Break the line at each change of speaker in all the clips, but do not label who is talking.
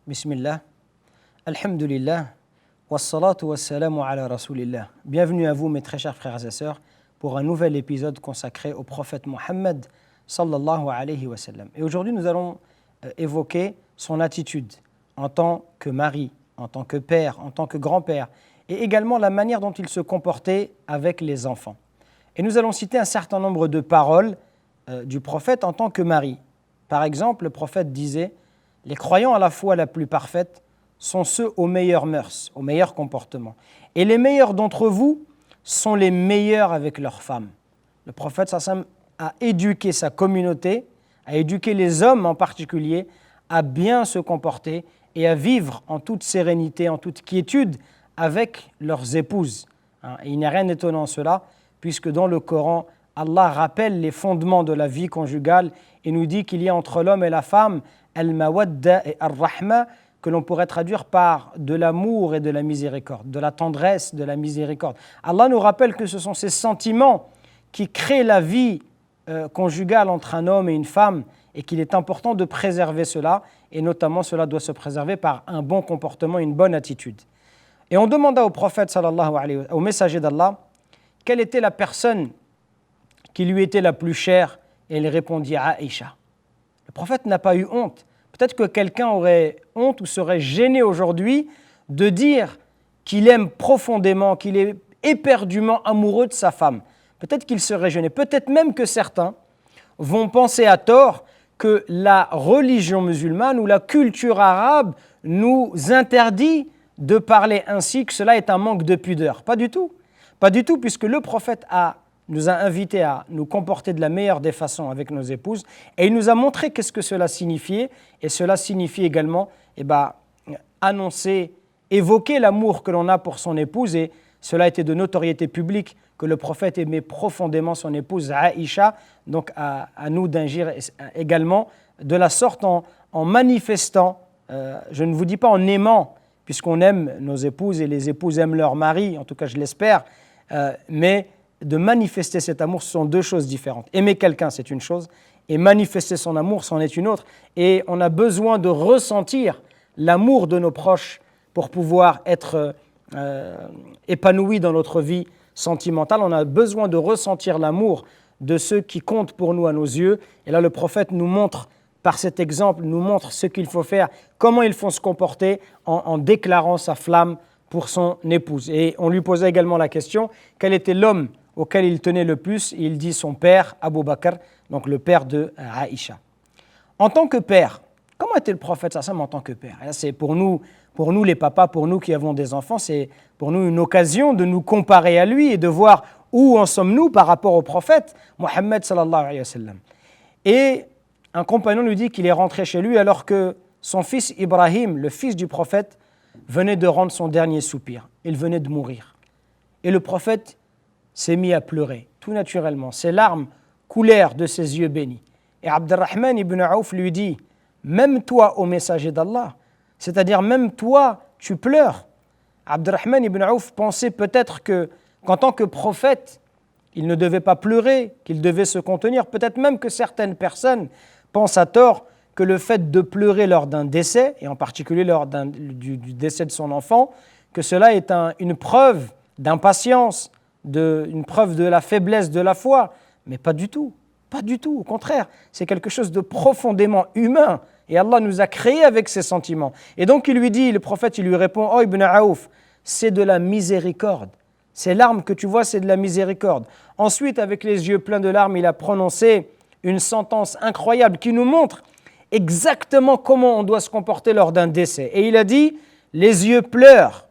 Bismillah, Alhamdulillah, wassalatu wassalamu ala rasulillah. Bienvenue à vous mes très chers frères et sœurs pour un nouvel épisode consacré au prophète Mohammed sallallahu alayhi wa sallam. Et aujourd'hui nous allons évoquer son attitude en tant que mari, en tant que père, en tant que grand-père et également la manière dont il se comportait avec les enfants. Et nous allons citer un certain nombre de paroles du prophète en tant que mari. Par exemple, le prophète disait « Les croyants à la foi la plus parfaite sont ceux aux meilleures mœurs, aux meilleurs comportements. Et les meilleurs d'entre vous sont les meilleurs avec leurs femmes. » Le prophète sallam a éduqué sa communauté, a éduqué les hommes en particulier, à bien se comporter et à vivre en toute sérénité, en toute quiétude avec leurs épouses. Et il n'y a rien d'étonnant en cela, puisque dans le Coran, Allah rappelle les fondements de la vie conjugale et nous dit qu'il y a entre l'homme et la femme al-mawadda et ar-rahma, que l'on pourrait traduire par de l'amour et de la miséricorde, de la tendresse, de la miséricorde. Allah nous rappelle que ce sont ces sentiments qui créent la vie conjugale entre un homme et une femme et qu'il est important de préserver cela, et notamment cela doit se préserver par un bon comportement, une bonne attitude. Et on demanda au prophète sallallahu alayhi wa sallam, au messager d'Allah, quelle était la personne qui lui était la plus chère, et il répondit Aïcha. Le prophète n'a pas eu honte. Peut-être que quelqu'un aurait honte ou serait gêné aujourd'hui de dire qu'il aime profondément, qu'il est éperdument amoureux de sa femme. Peut-être qu'il serait gêné. Peut-être même que certains vont penser à tort que la religion musulmane ou la culture arabe nous interdit de parler ainsi, que cela est un manque de pudeur. Pas du tout. Pas du tout, puisque le prophète nous a invités à nous comporter de la meilleure des façons avec nos épouses et il nous a montré qu'est-ce que cela signifiait, et cela signifie également annoncer, évoquer l'amour que l'on a pour son épouse, et cela était de notoriété publique que le prophète aimait profondément son épouse Aïcha, donc à nous d'agir également de la sorte en manifestant, je ne vous dis pas en aimant, puisqu'on aime nos épouses et les épouses aiment leur mari, en tout cas je l'espère, mais de manifester cet amour, ce sont deux choses différentes. Aimer quelqu'un, c'est une chose, et manifester son amour, c'en est une autre. Et on a besoin de ressentir l'amour de nos proches pour pouvoir être épanoui dans notre vie sentimentale. On a besoin de ressentir l'amour de ceux qui comptent pour nous à nos yeux. Et là, le prophète nous montre, par cet exemple, nous montre ce qu'il faut faire, comment il faut se comporter en déclarant sa flamme pour son épouse. Et on lui posait également la question, quel était l'homme auquel il tenait le plus? Et il dit son père, Abu Bakr, donc le père de Aïcha. En tant que père, comment était le prophète sallam en tant que père? Et là, c'est pour nous les papas, pour nous qui avons des enfants, c'est pour nous une occasion de nous comparer à lui et de voir où en sommes-nous par rapport au prophète Mohammed sallallahu alayhi wa sallam. Et un compagnon lui dit qu'il est rentré chez lui alors que son fils Ibrahim, le fils du prophète, venait de rendre son dernier soupir. Il venait de mourir. Et le prophète s'est mis à pleurer, tout naturellement. Ses larmes coulèrent de ses yeux bénis. Et Abdurrahman ibn Auf lui dit, même toi, ô messager d'Allah, c'est-à-dire même toi, tu pleures. Abdurrahman ibn Auf pensait peut-être qu'en tant que prophète, il ne devait pas pleurer, qu'il devait se contenir. Peut-être même que certaines personnes pensent à tort que le fait de pleurer lors d'un décès, et en particulier lors du décès de son enfant, que cela est une preuve d'impatience, une preuve de la faiblesse de la foi. Mais pas du tout, pas du tout. Au contraire, c'est quelque chose de profondément humain. Et Allah nous a créés avec ces sentiments. Et donc il lui dit, le prophète, il lui répond, « Oh Ibn Aouf, c'est de la miséricorde. Ces larmes que tu vois, c'est de la miséricorde. » Ensuite, avec les yeux pleins de larmes, il a prononcé une sentence incroyable qui nous montre exactement comment on doit se comporter lors d'un décès. Et il a dit, les yeux pleurent,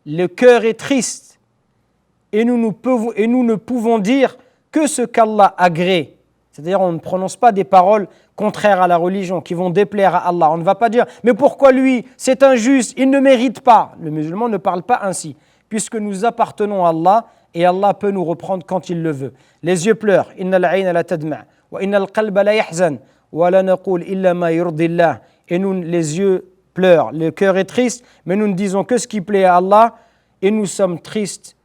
le cœur est triste, et nous ne pouvons dire que ce qu'Allah agrée. C'est-à-dire on ne prononce pas des paroles contraires à la religion, qui vont déplaire à Allah. On ne va pas dire, mais pourquoi lui, c'est injuste, il ne mérite pas. Le musulman ne parle pas ainsi, puisque nous appartenons à Allah, et Allah peut nous reprendre quand il le veut. Les yeux pleurent, « Inna al-ayna la tadma' wa inna al-qalba la yahzan » et nous, les yeux pleurent, le cœur est triste, mais nous ne disons que ce qui plaît à Allah, et nous sommes tristes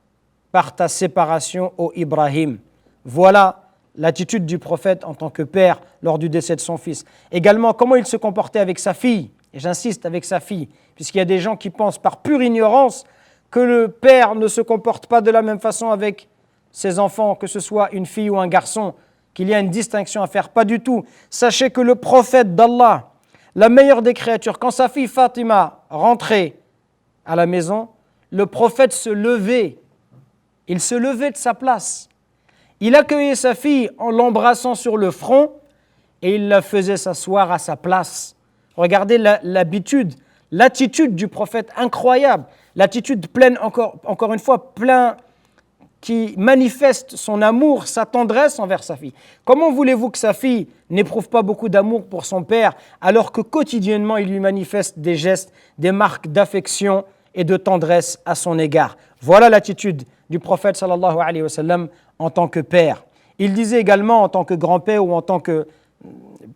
par ta séparation, ô Ibrahim. Voilà l'attitude du prophète en tant que père lors du décès de son fils. Également, comment il se comportait avec sa fille. et j'insiste avec sa fille, puisqu'il y a des gens qui pensent par pure ignorance que le père ne se comporte pas de la même façon avec ses enfants, que ce soit une fille ou un garçon, qu'il y a une distinction à faire, pas du tout. Sachez que le prophète d'Allah, la meilleure des créatures, quand sa fille Fatima rentrait à la maison, le prophète se levait, il se levait de sa place. Il accueillait sa fille en l'embrassant sur le front et il la faisait s'asseoir à sa place. Regardez l'attitude du prophète, incroyable, l'attitude pleine, encore une fois, plein, qui manifeste son amour, sa tendresse envers sa fille. Comment voulez-vous que sa fille n'éprouve pas beaucoup d'amour pour son père alors que quotidiennement il lui manifeste des gestes, des marques d'affection et de tendresse à son égard? Voilà l'attitude du prophète sallallahu alayhi wa sallam en tant que père. Il disait également en tant que grand-père ou en tant que,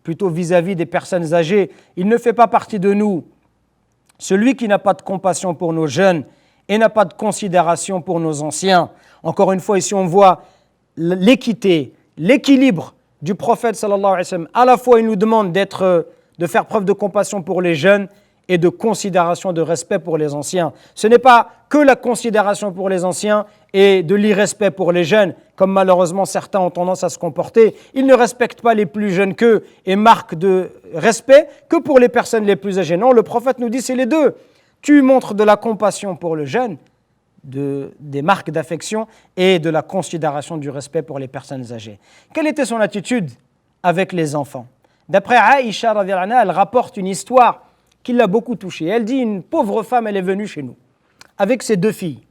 plutôt vis-à-vis des personnes âgées, il ne fait pas partie de nous celui qui n'a pas de compassion pour nos jeunes et n'a pas de considération pour nos anciens. Encore une fois, ici on voit l'équité, l'équilibre du prophète sallallahu alayhi wa sallam. À la fois, il nous demande de faire preuve de compassion pour les jeunes et de considération, de respect pour les anciens. Ce n'est pas que la considération pour les anciens et de l'irrespect pour les jeunes, comme malheureusement certains ont tendance à se comporter. Ils ne respectent pas les plus jeunes qu'eux et marquent de respect que pour les personnes les plus âgées. Non, le prophète nous dit c'est les deux. Tu montres de la compassion pour le jeune, des marques d'affection et de la considération du respect pour les personnes âgées. Quelle était son attitude avec les enfants? D'après Aïcha, elle rapporte une histoire qui l'a beaucoup touchée. Elle dit, une pauvre femme, elle est venue chez nous avec ses 2 filles.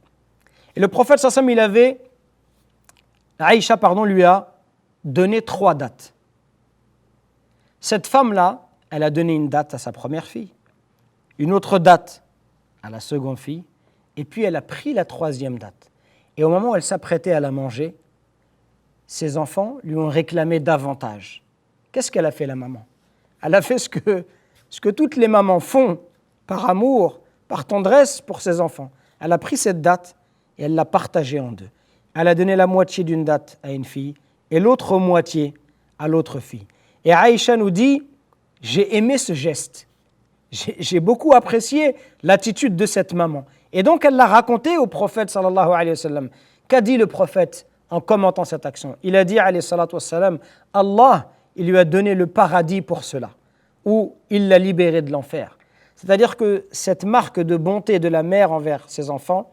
Et le prophète sallallahu alayhi wa sallam, Aïcha, lui a donné 3 dates. Cette femme-là, elle a donné une date à sa première fille, une autre date à la seconde fille, et puis elle a pris la 3e date. Et au moment où elle s'apprêtait à la manger, ses enfants lui ont réclamé davantage. Qu'est-ce qu'elle a fait, la maman? Elle a fait ce que toutes les mamans font par amour, par tendresse pour ses enfants. Elle a pris cette date et elle l'a partagée en 2. Elle a donné la moitié d'une date à une fille et l'autre moitié à l'autre fille. Et Aïcha nous dit, j'ai aimé ce geste. J'ai beaucoup apprécié l'attitude de cette maman. Et donc elle l'a raconté au prophète sallallahu alayhi wa sallam. Qu'a dit le prophète en commentant cette action? Il a dit alayhi salatu wassalam, Allah, il lui a donné le paradis pour cela, ou il l'a libéré de l'enfer. C'est-à-dire que cette marque de bonté de la mère envers ses enfants,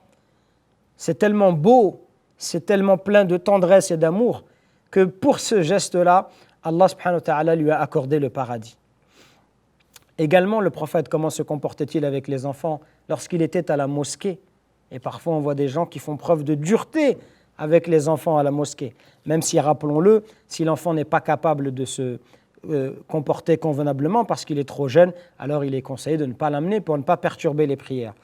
c'est tellement beau, c'est tellement plein de tendresse et d'amour que pour ce geste-là, Allah subhanahu wa ta'ala lui a accordé le paradis. Également, le prophète, comment se comportait-il avec les enfants lorsqu'il était à la mosquée? Et parfois, on voit des gens qui font preuve de dureté avec les enfants à la mosquée. Même si, rappelons-le, si l'enfant n'est pas capable de se comporter convenablement parce qu'il est trop jeune, alors il est conseillé de ne pas l'amener pour ne pas perturber les prières.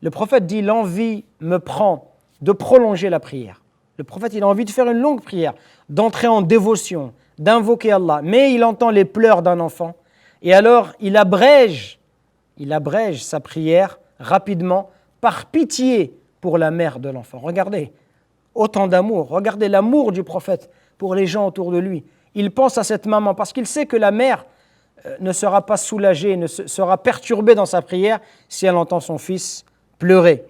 Le prophète dit, l'envie me prend de prolonger la prière. Le prophète, il a envie de faire une longue prière, d'entrer en dévotion, d'invoquer Allah, mais il entend les pleurs d'un enfant. Et alors, il abrège sa prière rapidement par pitié pour la mère de l'enfant. Regardez, autant d'amour. Regardez l'amour du prophète pour les gens autour de lui. Il pense à cette maman parce qu'il sait que la mère ne sera pas soulagée, ne sera perturbée dans sa prière si elle entend son fils pleurer.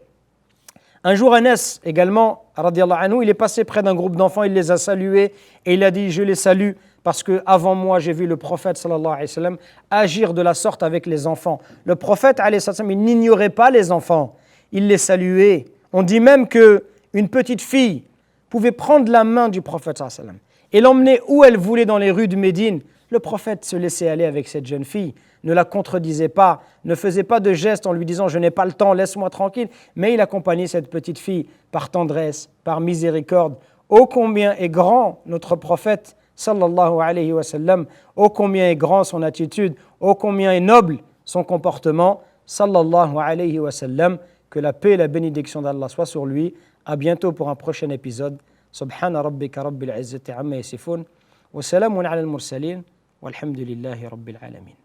Un jour, Anas également, radiyallahu anhu, il est passé près d'un groupe d'enfants, il les a salués et il a dit « Je les salue » parce qu'avant moi, j'ai vu le prophète sallallahu alayhi wa sallam agir de la sorte avec les enfants. Le prophète alayhi wa sallam, il n'ignorait pas les enfants, il les saluait. On dit même qu'une petite fille pouvait prendre la main du prophète sallallahu alayhi wa sallam et l'emmener où elle voulait dans les rues de Médine. Le prophète se laissait aller avec cette jeune fille, ne la contredisait pas, ne faisait pas de gestes en lui disant « je n'ai pas le temps, laisse-moi tranquille », mais il accompagnait cette petite fille par tendresse, par miséricorde. Ô combien est grand notre prophète sallallahu alayhi wa sallam, ô combien est grand son attitude, ô combien est noble son comportement, sallallahu alayhi wa sallam. Que la paix et la bénédiction d'Allah soient sur lui. À bientôt pour un prochain épisode. Subhana rabbika rabbil izzati amma yasifun. Wa salamun ala al-mursalin. Walhamdulillahi rabbil alamin.